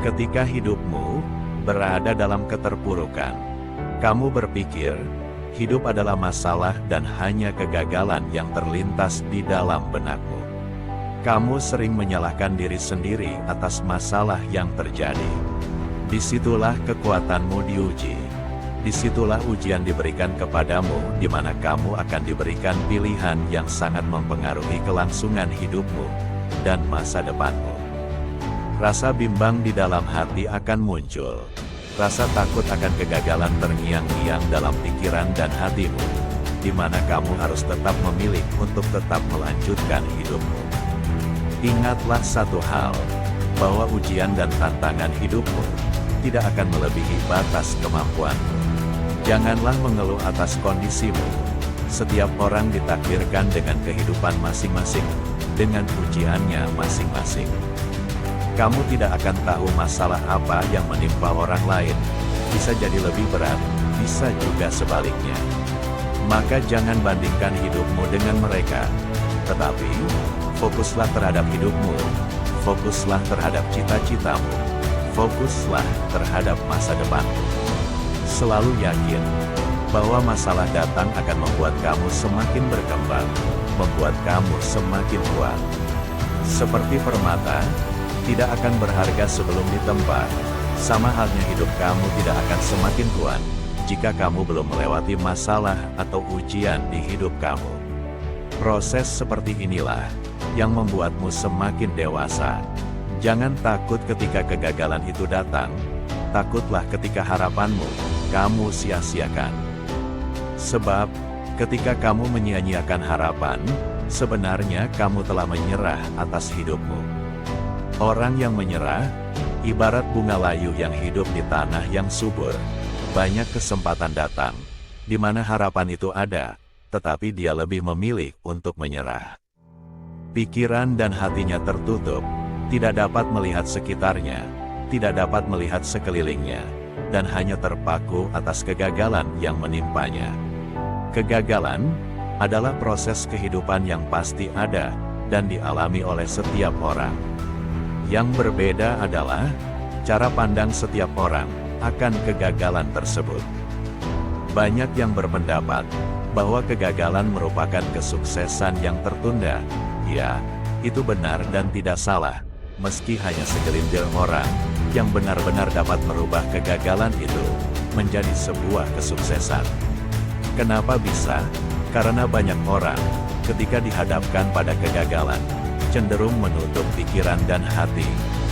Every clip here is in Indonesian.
Ketika hidupmu berada dalam keterpurukan, kamu berpikir hidup adalah masalah dan hanya kegagalan yang terlintas di dalam benakmu. Kamu sering menyalahkan diri sendiri atas masalah yang terjadi. Disitulah kekuatanmu diuji. Disitulah ujian diberikan kepadamu, di mana kamu akan diberikan pilihan yang sangat mempengaruhi kelangsungan hidupmu dan masa depanmu. Rasa bimbang di dalam hati akan muncul. Rasa takut akan kegagalan terngiang-ngiang dalam pikiran dan hatimu, di mana kamu harus tetap memilih untuk tetap melanjutkan hidupmu. Ingatlah satu hal, bahwa ujian dan tantangan hidupmu tidak akan melebihi batas kemampuanmu. Janganlah mengeluh atas kondisimu. Setiap orang ditakdirkan dengan kehidupan masing-masing, dengan ujiannya masing-masing. Kamu tidak akan tahu masalah apa yang menimpa orang lain. Bisa jadi lebih berat, bisa juga sebaliknya. Maka jangan bandingkan hidupmu dengan mereka. Tetapi, fokuslah terhadap hidupmu. Fokuslah terhadap cita-citamu. Fokuslah terhadap masa depanmu. Selalu yakin bahwa masalah datang akan membuat kamu semakin berkembang, membuat kamu semakin kuat. Seperti permata, tidak akan berharga sebelum ditempa. Sama halnya hidup kamu tidak akan semakin kuat jika kamu belum melewati masalah atau ujian di hidup kamu. Proses seperti inilah yang membuatmu semakin dewasa. Jangan takut ketika kegagalan itu datang. Takutlah ketika harapanmu kamu sia-siakan. Sebab, ketika kamu menyia-nyiakan harapan, sebenarnya kamu telah menyerah atas hidupmu. Orang yang menyerah, ibarat bunga layu yang hidup di tanah yang subur. Banyak kesempatan datang, di mana harapan itu ada, tetapi dia lebih memilih untuk menyerah. Pikiran dan hatinya tertutup, tidak dapat melihat sekitarnya, tidak dapat melihat sekelilingnya, dan hanya terpaku atas kegagalan yang menimpanya. Kegagalan adalah proses kehidupan yang pasti ada, dan dialami oleh setiap orang. Yang berbeda adalah cara pandang setiap orang akan kegagalan tersebut. Banyak yang berpendapat bahwa kegagalan merupakan kesuksesan yang tertunda. Ya, itu benar dan tidak salah, meski hanya segelintir orang yang benar-benar dapat merubah kegagalan itu menjadi sebuah kesuksesan. Kenapa bisa? Karena banyak orang, ketika dihadapkan pada kegagalan, cenderung menutup pikiran dan hati,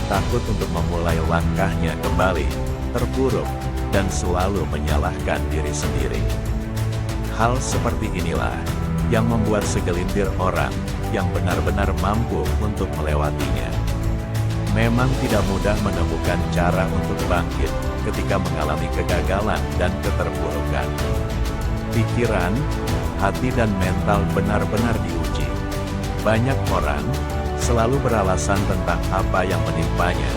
takut untuk memulai langkahnya kembali, terpuruk, dan selalu menyalahkan diri sendiri. Hal seperti inilah yang membuat segelintir orang yang benar-benar mampu untuk melewatinya. Memang tidak mudah menemukan cara untuk bangkit ketika mengalami kegagalan dan keterpurukan. Pikiran, hati dan mental benar-benar diuji. Banyak orang selalu beralasan tentang apa yang menimpanya,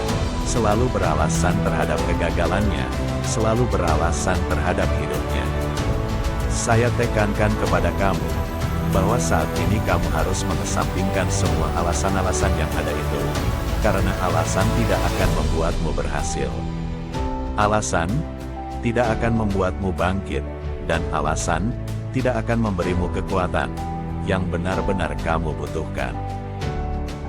selalu beralasan terhadap kegagalannya, selalu beralasan terhadap hidupnya. Saya tekankan kepada kamu, bahwa saat ini kamu harus mengesampingkan semua alasan-alasan yang ada itu, karena alasan tidak akan membuatmu berhasil. Alasan tidak akan membuatmu bangkit, dan alasan tidak akan memberimu kekuatan yang benar-benar kamu butuhkan.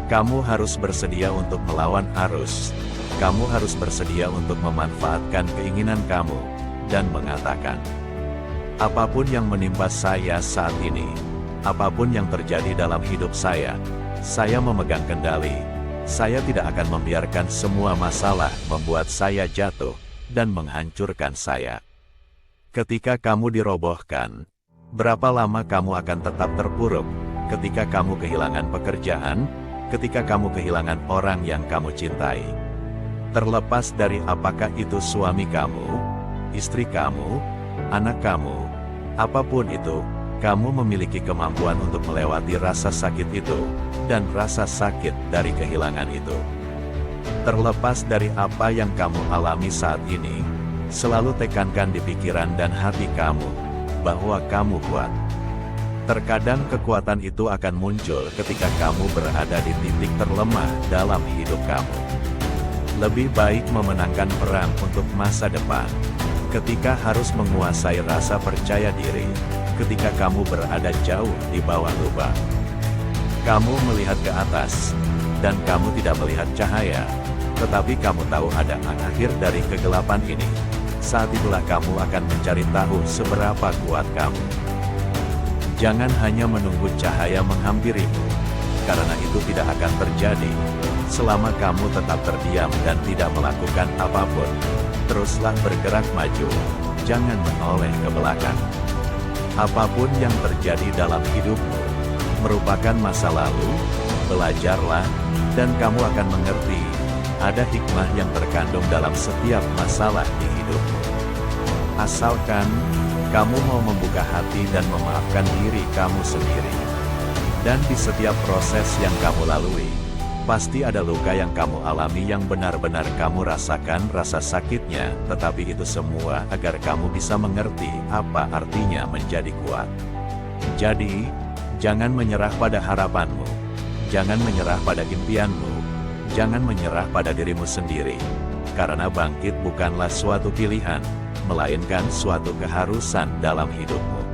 Kamu harus bersedia untuk melawan arus. Kamu harus bersedia untuk memanfaatkan keinginan kamu, dan mengatakan, apapun yang menimpa saya saat ini, apapun yang terjadi dalam hidup saya memegang kendali. Saya tidak akan membiarkan semua masalah membuat saya jatuh, dan menghancurkan saya. Ketika kamu dirobohkan, berapa lama kamu akan tetap terpuruk? Ketika kamu kehilangan pekerjaan, ketika kamu kehilangan orang yang kamu cintai. Terlepas dari apakah itu suami kamu, istri kamu, anak kamu, apapun itu, kamu memiliki kemampuan untuk melewati rasa sakit itu, dan rasa sakit dari kehilangan itu. Terlepas dari apa yang kamu alami saat ini, selalu tekankan di pikiran dan hati kamu, bahwa kamu kuat. Terkadang kekuatan itu akan muncul ketika kamu berada di titik terlemah dalam hidup kamu. Lebih baik memenangkan perang untuk masa depan. Ketika harus menguasai rasa percaya diri, ketika kamu berada jauh di bawah lubang. Kamu melihat ke atas, dan kamu tidak melihat cahaya, tetapi kamu tahu ada akhir dari kegelapan ini. Saat itulah kamu akan mencari tahu seberapa kuat kamu. Jangan hanya menunggu cahaya menghampirimu, karena itu tidak akan terjadi selama kamu tetap terdiam dan tidak melakukan apapun. Teruslah bergerak maju, jangan menoleh ke belakang. Apapun yang terjadi dalam hidupmu merupakan masa lalu. Belajarlah, dan kamu akan mengerti ada hikmah yang terkandung dalam setiap masalah di hidupmu. Asalkan kamu mau membuka hati dan memaafkan diri kamu sendiri. Dan di setiap proses yang kamu lalui, pasti ada luka yang kamu alami yang benar-benar kamu rasakan rasa sakitnya, tetapi itu semua agar kamu bisa mengerti apa artinya menjadi kuat. Jadi, jangan menyerah pada harapanmu. Jangan menyerah pada impianmu. Jangan menyerah pada dirimu sendiri. Karena bangkit bukanlah suatu pilihan, melainkan suatu keharusan dalam hidupmu.